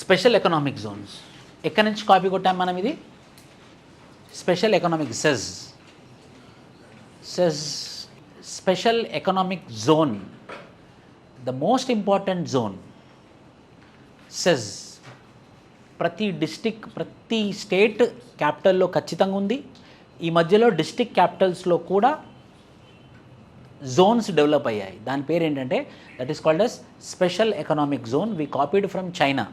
Special economic Jones ఎక్కడి నుంచి copy కొట్టాం మనం? ఇది special economic SEZ special economic zone, the most important zone. SEZ ప్రతి డిస్టిక్, ప్రతి స్టేట్ క్యాపిటల్లో ఖచ్చితంగా ఉంది. ఈ మధ్యలో డిస్టిక్ క్యాపిటల్స్లో కూడా జోన్స్ డెవలప్ అయ్యాయి. దాని పేరు ఏంటంటే that is called as special economic zone. We copied from China.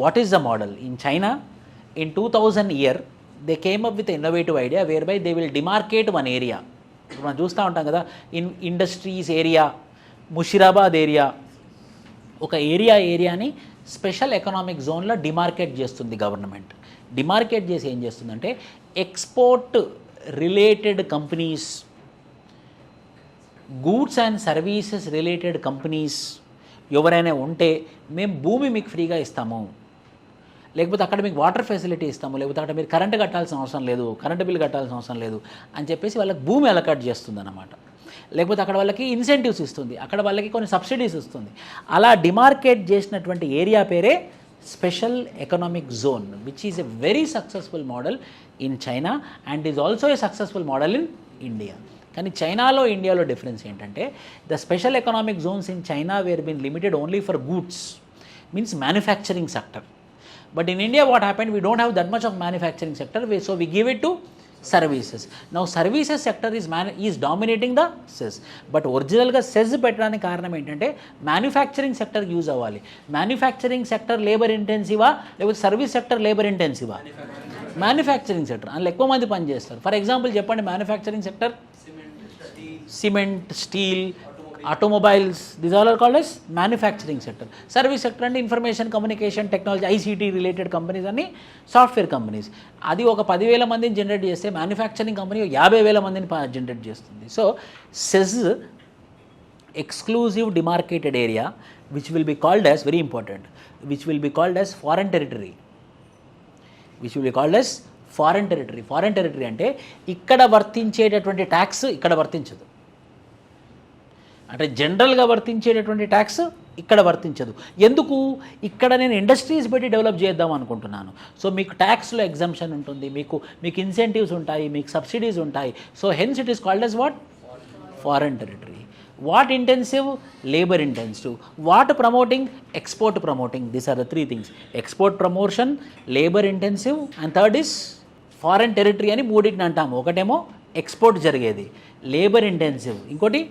What is the model? In China in 2000 year they came up with an innovative idea whereby they will demarcate one area. మనం చూస్తూ ఉంటాం కదా, industries area, Musheerabad area, ఒక ఏరియాని special economic జోన్లో demarcate చేస్తుంది government. Demarcate చేసి ఏం చేస్తుందంటే export related companies, goods and services related companies ఎవరైనా ఉంటే మేము భూమి మీకు ఫ్రీగా ఇస్తాము, లేకపోతే అక్కడ మీకు వాటర్ ఫెసిలిటీ ఇస్తాము, లేకపోతే అక్కడ మీరు కరెంటు కట్టాల్సిన అవసరం లేదు, కరెంటు బిల్ కట్టాల్సిన అవసరం లేదు అని చెప్పేసి వాళ్ళకి భూమి అలకాట్ చేస్తుంది అన్నమాట. లేకపోతే అక్కడ వాళ్ళకి ఇన్సెంటివ్స్ ఇస్తుంది, అక్కడ వాళ్ళకి కొన్ని సబ్సిడీస్ ఇస్తుంది. అలా డిమార్కేట్ చేసినటువంటి ఏరియా పేరే special economic zone, which is a very successful model in China and is also a successful model in India. కానీ చైనాలో ఇండియాలో డిఫరెన్స్ ఏంటంటే the special economic zones in China were been limited only for goods, means manufacturing sector. But in India what happened, we don't have that much of manufacturing sector, so we give it to services. Now services sector is dominating the SEZ. But original ga SEZ పెట్టడానికి కారణం ఏంటంటే manufacturing sector use అవ్వాలి. Manufacturing sector labour ఇంటెన్సివా లేకపోతే service sector labour ఇంటెన్సివా? Manufacturing sector. అందులో ఎక్కువ మంది పని చేస్తారు. ఫర్ ఎగ్జాంపుల్ చెప్పండి, manufacturing sector cement, steel, automobiles, these all are called as manufacturing sector. Service sector and information communication technology, ICT related companies and software companies. అది ఒక 10,000 మందిని జనరేట్ చేస్తే మ్యానుఫ్యాక్చరింగ్ కంపెనీ 50,000 మందిని జనరేట్ చేస్తుంది. So SEZ exclusive demarcated area which will be called as, very important, which will be called as foreign territory. Which will be called as foreign territory. Foreign territory అంటే ఇక్కడ వర్తించేటటువంటి tax ఇక్కడ వర్తించదు. అంటే జనరల్గా వర్తించేటటువంటి tax ఇక్కడ వర్తించదు. ఎందుకు? ఇక్కడ నేను ఇండస్ట్రీస్ పెట్టి డెవలప్ చేద్దాం అనుకుంటున్నాను. సో మీకు ట్యాక్స్లో ఎగ్జంప్షన్ ఉంటుంది, మీకు ఇన్సెంటివ్స్ ఉంటాయి, మీకు సబ్సిడీస్ ఉంటాయి. So hence it is called as what? Foreign territory. What intensive? Labour intensive. What promoting? Export promoting. These are the three things. Export promotion, labour intensive and third is foreign territory అని మూడింటిని అంటాము. ఒకటేమో export జరిగేది, labour intensive, ఇంకోటి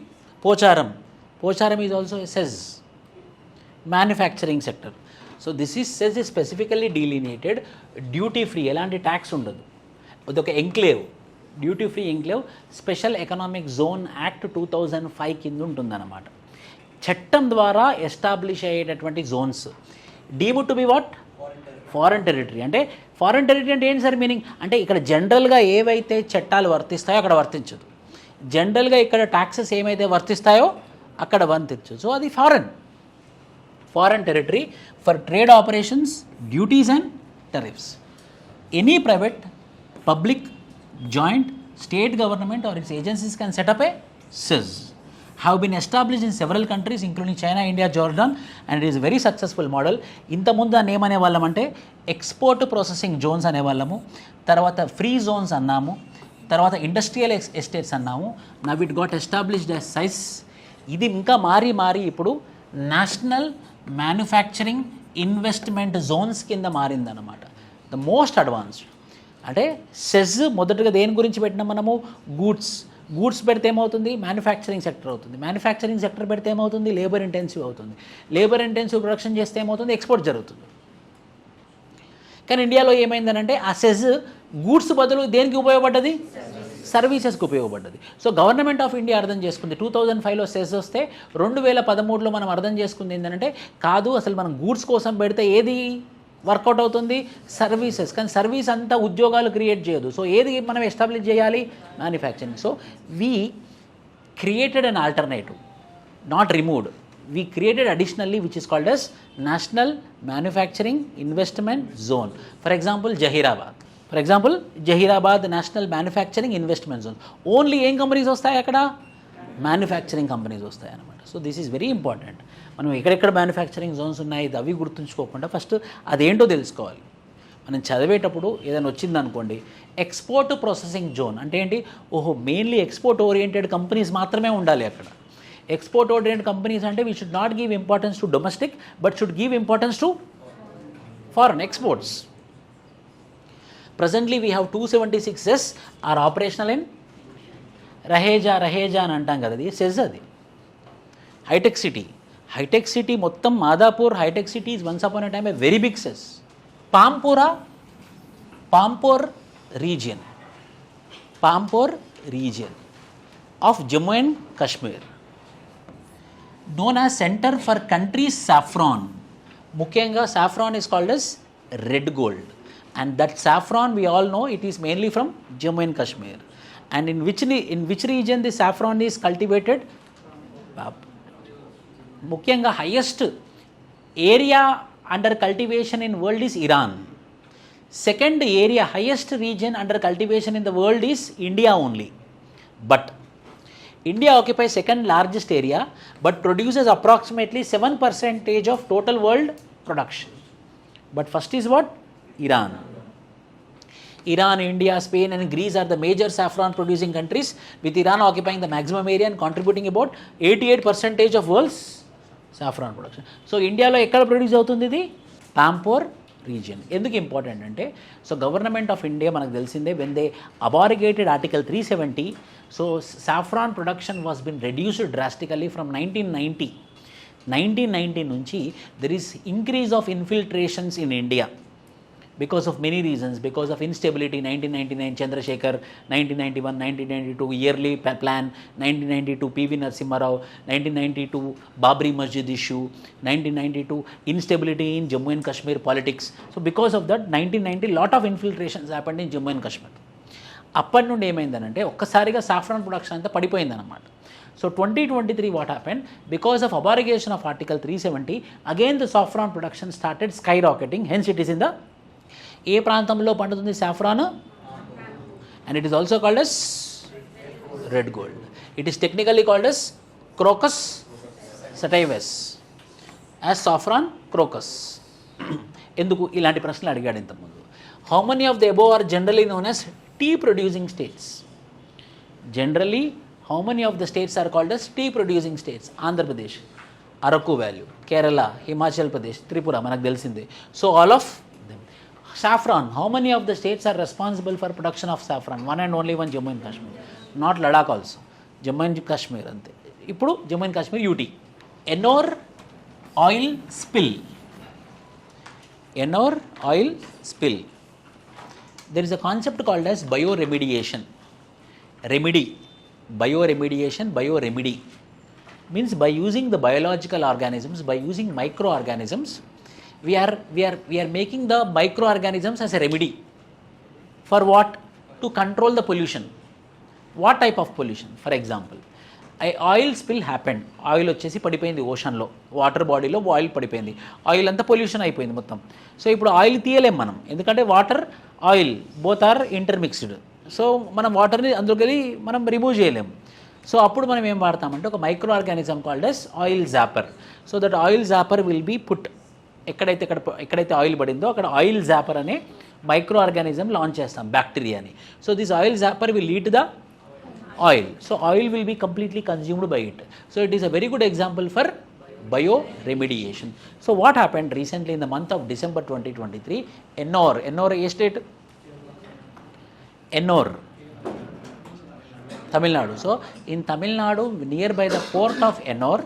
Pocharam. Pocharam is also SEZ, manufacturing sector. So this is SEZ is specifically delineated. Duty free, ఎలాంటి tax ఉండదు. అదొక enclave, duty free enclave. Special economic zone act 2005 కింద ఉంటుందన్నమాట. చట్టం ద్వారా ఎస్టాబ్లిష్ అయ్యేటటువంటి zones deemed to be what? Foreign territory. అంటే foreign territory అంటే ఏంటి సార్ మీనింగ్? అంటే ఇక్కడ జనరల్గా ఏవైతే చట్టాలు వర్తిస్తాయో అక్కడ వర్తించదు, జనరల్గా ఇక్కడ ట్యాక్సెస్ ఏమైతే వర్తిస్తాయో అక్కడ వర్తించదు. సో అది foreign territory for trade operations, duties and tariffs. Any private, public, joint, state government or its agencies can set up a SEZ. Have been established in several countries including China, India, Jordan and it is a very successful model. ఇంతకుముందు దాన్ని ఏమనే వాళ్ళం అంటే export processing Jones అనేవాళ్ళము, తర్వాత free zones అన్నాము, తర్వాత industrial estates అన్నాము. Now it got established as SEZ. ఇది ఇంకా మారి ఇప్పుడు నేషనల్ మ్యానుఫ్యాక్చరింగ్ ఇన్వెస్ట్మెంట్ జోన్స్ కింద మారిందన్నమాట. The most advanced. అంటే సెజ్ మొదటగా దేని గురించి పెట్టినా మనము? గూడ్స్ పెడితే ఏమవుతుంది? మ్యానుఫ్యాక్చరింగ్ సెక్టర్ అవుతుంది. మ్యానుఫ్యాక్చరింగ్ సెక్టర్ పెడితే ఏమవుతుంది? లేబర్ ఇంటెన్సివ్ అవుతుంది. లేబర్ ఇంటెన్సివ్ ప్రొడక్షన్ చేస్తే ఏమవుతుంది? ఎక్స్పోర్ట్ జరుగుతుంది. కానీ ఇండియాలో ఏమైందనంటే ఆ సెజ్ గూడ్స్ బదులు దేనికి ఉపయోగపడ్డది? సర్వీసెస్కి ఉపయోగపడ్డది. సో గవర్నమెంట్ ఆఫ్ ఇండియా అర్థం చేసుకుంది 2005లో సెజ్ వస్తే 2013లో మనం అర్థం చేసుకుంది ఏంటంటే కాదు, అసలు మనం గూడ్స్ కోసం పెడితే ఏది వర్కౌట్ అవుతుంది? సర్వీసెస్. కానీ సర్వీస్ అంతా ఉద్యోగాలు క్రియేట్ చేయదు. సో ఏది మనం ఎస్టాబ్లిష్ చేయాలి? Manufacturing. So we created an alternative, not removed. we created additionally which is called as National Manufacturing Investment Zone. For example, Jahirabad National Manufacturing Investment Zone. Only ఏం companies వస్తాయి అక్కడ? Manufacturing companies వస్తాయి అన్నమాట. So this is very important. మనం ఎక్కడెక్కడ manufacturing Jones ఉన్నాయి అవి గుర్తుంచుకోకుండా first అదేంటో తెలుసుకోవాలి. మనం చదివేటప్పుడు ఏదైనా వచ్చిందనుకోండి, ఎక్స్పోర్ట్ ప్రాసెసింగ్ జోన్ అంటే ఏంటి, ఓహో మెయిన్లీ ఎక్స్పోర్ట్ ఓరియంటెడ్ కంపెనీస్ మాత్రమే ఉండాలి అక్కడ. ఎక్స్పోర్ట్ ఓరియంటెడ్ కంపెనీస్ అంటే we should not give importance to domestic but should give importance to foreign exports. Presently we have 276 CES are operational in Raheja అని అంటాం కదా, అది సెజ్. అది హైటెక్ సిటీ మొత్తం Madhapur hitech city is once upon a time a very big SEZ. Pampore region of Jammu and Kashmir known as Center for Countries Saffron. ముఖ్యంగా saffron is called as red gold, and that saffron we all know it is mainly from Jammu and Kashmir. And in which region the saffron is cultivated? ముఖ్యంగా highest area under cultivation in world is Iran. Second area highest region under cultivation in the world is India only. But India occupies second largest area but produces approximately 7% of total world production. But first is what? Iran, India, Spain and Greece are the major saffron producing countries, with Iran occupying the maximum area and contributing about 88% of world's saffron production. So ఇండియాలో ఎక్కడ produce అవుతుంది ఇది? Pampore region. ఎందుకు important అంటే, so government of India మనకు తెలిసిందే, when they abrogated article 370, so saffron production was been reduced drastically from 1990 నుంచి there is increase of infiltrations in India because of many reasons, because of instability. 1999 Chandrasekhar, 1991 1992 yearly plan, 1992 PV Narasimha Rao, 1992 Babri Masjid issue, 1992 instability in Jammu and Kashmir politics. So because of that 1990 lot of infiltrations happened in Jammu and Kashmir. అప్పటి నుండి ఏమైందనంటే ఒక్కసారిగా saffron production అంతా పడిపోయిందన్నమాట. So 2023 what happened, because of abrogation of article 370, again the saffron production started skyrocketing, hence it is in the ఏ ప్రాంతంలో పండుతుంది saffron, and it is also called as red gold. It is technically called as crocus sativus, as saffron crocus. ఎందుకు ఇలాంటి ప్రశ్నలు అడిగాడు ఇంతకుముందు. How many of the above are generally known as tea producing states? Generally how many of the states are called as tea producing states? Andhra Pradesh, Araku valley, Kerala, Himachal Pradesh, Tripura, మనకు తెలిసిందే. So all of saffron, how many of the states are responsible for production of saffron? One and only one, Jammu and Kashmir, not Ladakh also, Jammu and Kashmir ante. Ippudu Jammu and Kashmir UT. Ennore oil spill, there is a concept called as bioremediation. Bioremedy means by using the biological organisms, by using microorganisms, we are making the microorganisms as a remedy for what? To control the pollution. What type of pollution? For example, oil spill happened, oil వచ్చేసి పడిపోయింది ఓషన్లో, water బాడీలో oil పడిపోయింది, oil అంతా pollution అయిపోయింది మొత్తం. So ఇప్పుడు oil తీయలేం మనం, ఎందుకంటే water oil both are intermixed. So మనం వాటర్ని అందులోకి మనం రిమూవ్ చేయలేము. సో అప్పుడు మనం ఏం వాడతామంటే ఒక micro organism called as oil zapper. So that oil zapper will be put, ఎక్కడైతే ఆయిల్ పడిందో అక్కడ ఆయిల్ జాపర్ అనే మైక్రో ఆర్గానిజం లాంచ్ చేస్తాం, బ్యాక్టీరియాని. So this oil zapper will lead the oil. So oil will be completely consumed by it. So it is a very good example for bioremediation. So what happened recently in the month of December 2023, Ennore A state? Ennore, Tamil Nadu. So in Tamil Nadu, near by the port of Ennore,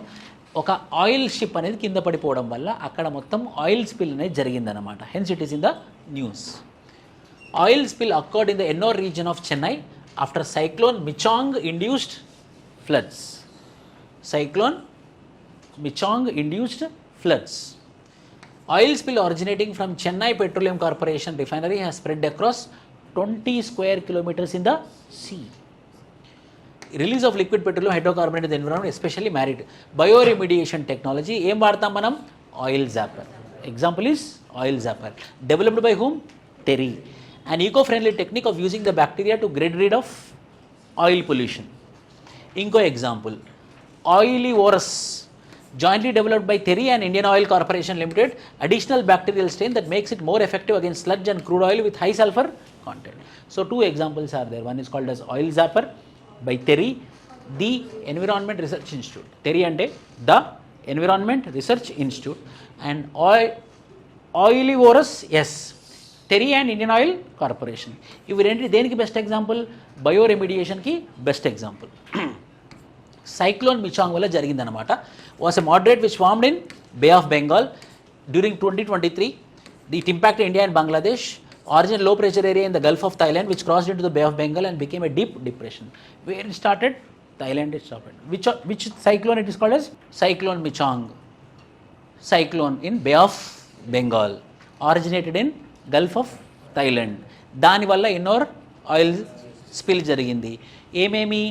ఒక oil ship అనేది కింద పడిపోవడం వల్ల అక్కడ మొత్తం oil spill అనేది జరిగిందనమాట. Hence it is in the news. Oil spill occurred in the Ennore reason of Chennai after cyclone Michaung induced floods. Oil spill originating from Chennai Petroleum Corporation refinery has spread across 20 square kilometers in the sea. Release of liquid petroleum hydrocarbon into the environment, especially marine. Bioremediation technology, ఏం వాడతాం మనం? Oil Zapper. Example is oil zapper. Developed by whom? Terry. An eco-friendly technique of using the bacteria to get rid of oil pollution. ఇంకో example, oilivorous, jointly developed by Terry and Indian Oil Corporation Limited, additional bacterial strain that makes it more effective against sludge and crude oil with high sulfur content. So 2 examples are there. One is called as oil zapper by Terry, the Environment Research Institute. Terry ante the Environment Research Institute, and oilivorous, yes, Terry and Indian Oil Corporation. ఇవి రెండు దేనికి best example? బయోరెమిడియేషన్కి best example. Cyclone Michaung వల్ల జరిగిందనమాట. Was a moderate which formed in bay of Bengal during 2023. It impacted India and Bangladesh. Origin low pressure area in the Gulf of Thailand which crossed into the Bay of Bengal and became a deep depression. Where it started? Thailand it started. Which cyclone it is called as? Cyclone Michaung. Cyclone in Bay of Bengal. Originated in Gulf of Thailand. దానివల్ల ఎన్నో oil spill జరిగింది. ఏమేమి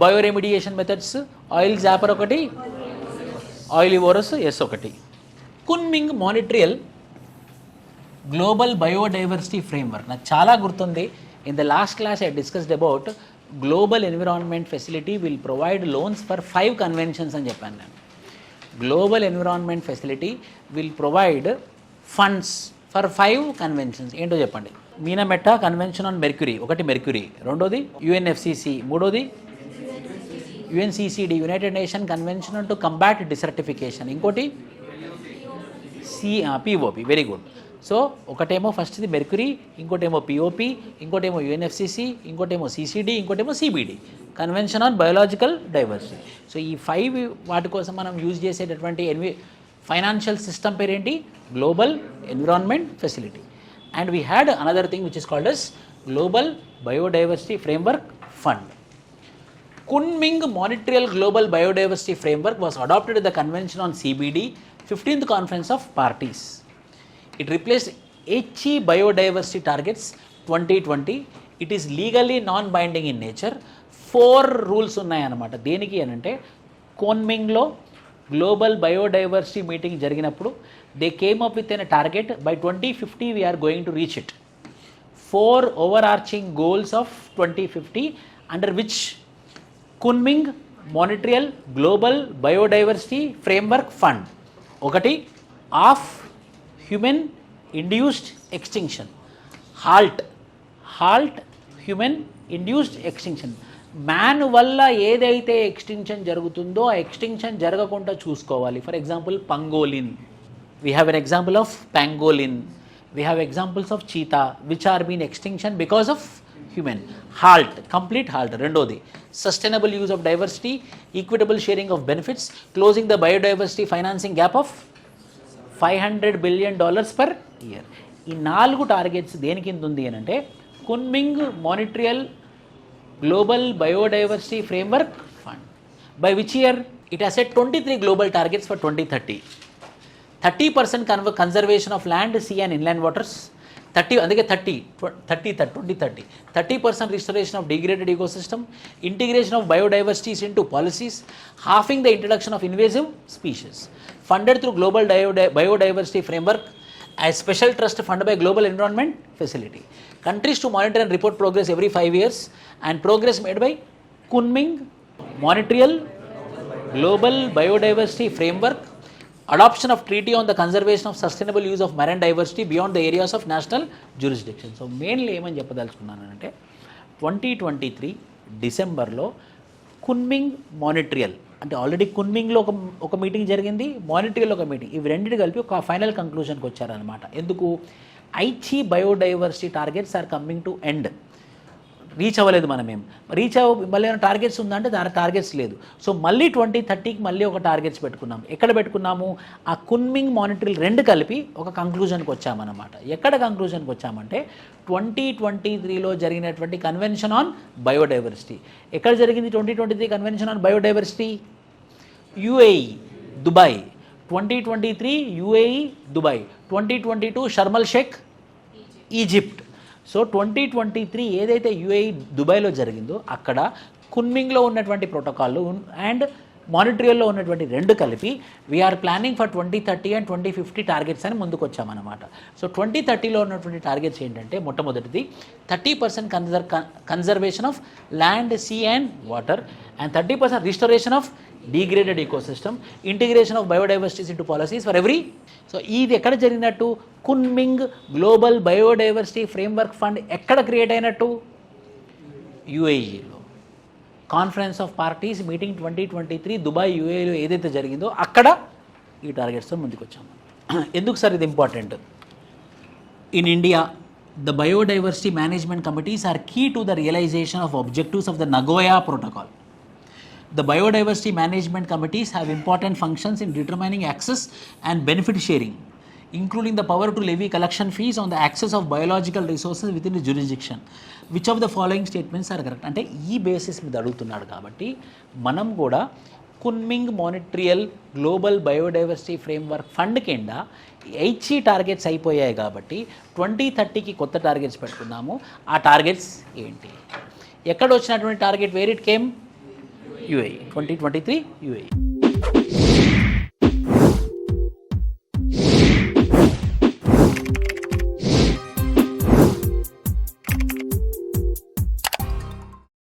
bioremediation methods? Oil Zapper ఒకటి, ఆయిలివోరస్ yes ఒకటి. Kunming మానిట్రియల్ global biodiversity framework నాకు చాలా గుర్తుంది. In the last class I discussed about global environment facility will provide loans for 5 conventions అని చెప్పాను నేను. Global environment facility will provide funds for 5 conventions. ఏంటో చెప్పండి. మీనామెట్టా కన్వెన్షన్ ఆన్ మెర్క్యూరీ ఒకటి, మెర్క్యూరీ రెండోది, యుఎన్ఎఫ్సిసి మూడోది, UNCCD United nation convention to combat desertification ఇంకోటి, POP. Very good. So ఒకటేమో ఫస్ట్ది మెర్క్యూరీ, ఇంకోటేమో పిఓపి, ఇంకోటేమో యుఎన్ఎఫ్సిసి, ఇంకోటేమో సిసిడి, ఇంకోటేమో CBD, convention on biological diversity. So ఈ 5 వాటి కోసం మనం యూజ్ చేసేటటువంటి ఫైనాన్షియల్ సిస్టమ్ పేరేంటి? Global environment facility. And we had another thing which is called as global biodiversity framework fund. Kunming Monitorial Global Biodiversity Framework was adopted at the Convention on CBD 15th Conference of Parties. It replaced HE Biodiversity Targets 2020. It is legally non-binding in nature. 4 rules ఉన్నాయన్నమాట. దేనికి అనంటే కోన్మింగ్లో global biodiversity meeting జరిగినప్పుడు they came up with an target by 2050 we are going to reach it. 4 overarching goals of 2050 under which Kunming Montreal global biodiversity framework fund. ఒకటి, of human induced extinction, halt human induced extinction. Man వల్ల ఏదైతే extinction జరుగుతుందో ఆ extinction జరగకుండా చూసుకోవాలి. For example pangolin, we have an example of pangolin, we have examples of cheetah which are been extinction because of human. Halt, complete halt. రెండోది, sustainable use of diversity, equitable sharing of benefits, closing the biodiversity financing gap of $500 billion per year. ఈ 4 targets దేని కింద ఉంది అని అంటే Kunming Montreal global biodiversity framework fund. By which year it has set 23 global targets for 2030. 30% conservation of land, sea and inland waters. 30% restoration of degraded ecosystem, integration of biodiversities into policies, halving the introduction of invasive species. Funded through Global Biodiversity Framework as special trust funded by Global Environment Facility. Countries to monitor and report progress every 5 years, and progress made by Kunming Monitorial Global Biodiversity Framework. Adoption of treaty on the conservation of sustainable use of marine diversity beyond the areas of national jurisdiction. So mainly ఏమని చెప్పదలుచుకున్నానంటే 2023 డిసెంబర్లో Kunming మానిటరియల్ అంటే already కున్మింగ్లో ఒక meeting జరిగింది, మానిటరియల్ ఒక meeting, ఇవి రెండింటి కలిపి ఒక ఫైనల్ కంక్లూజన్కి వచ్చారనమాట. ఎందుకు? Aichi biodiversity targets are coming to end. Reach అవ్వలేదు మనమేం, రీచ్ మళ్ళీ ఏమైనా టార్గెట్స్ ఉందంటే దాని టార్గెట్స్ లేదు. సో మళ్ళీ 2030కి మళ్ళీ ఒక టార్గెట్స్ పెట్టుకున్నాము. ఎక్కడ పెట్టుకున్నాము? ఆ కున్మింగ్ మానిటరీలు 2 కలిపి ఒక కంక్లూజన్కి వచ్చామన్నమాట. ఎక్కడ కంక్లూజన్కి వచ్చామంటే 2023లో జరిగినటువంటి కన్వెన్షన్ ఆన్ బయోడైవర్సిటీ. ఎక్కడ జరిగింది 2023 convention on biodiversity? UAE, Dubai. 2023 UAE, Dubai. 2022 Sharm el Sheikh, Egypt. So 2023 ఏదైతే యుఏఈ దుబాయ్లో జరిగిందో అక్కడ కున్మింగ్లో ఉన్నటువంటి ప్రోటోకాల్ అండ్ మానిటరియల్లో ఉన్నటువంటి రెండు కలిపి we are planning for 2030 and 2050 targets అని ముందుకు వచ్చామన్నమాట. సో 2030లో ఉన్నటువంటి టార్గెట్స్ ఏంటంటే మొట్టమొదటిది 30% conservation of land, sea and water and 30% restoration of degraded ecosystem, integration of biodiversities into policies for every. So ఇది ఎక్కడ జరిగినట్టు? Kunming global biodiversity framework fund ఎక్కడ క్రియేట్ అయినట్టు? యుఏఈలో. Conference of parties meeting 2023 Dubai యుఏఈలో ఏదైతే జరిగిందో అక్కడ ఈ టార్గెట్స్తో ముందుకు వచ్చాము. ఎందుకు సార్ ఇది important? In India the biodiversity management committees are key to the realisation of objectives of the Nagoya protocol. The biodiversity management committees have important functions in determining access and benefit sharing, including the power to levy collection fees on the access of biological resources within the jurisdiction. Which of the following statements are correct? అంటే ఈ basis మీద అడుగుతున్నాడు కాబట్టి మనం కూడా Kunming Montreal global biodiversity framework fund కింద 80 targets అయిపోయాయి కాబట్టి 2030కి కొత్త టార్గెట్స్ పెట్టుకున్నాము. ఆ టార్గెట్స్ ఏంటి? ఎక్కడ వచ్చినటువంటి target? Where it came? UAE 2023 UAE.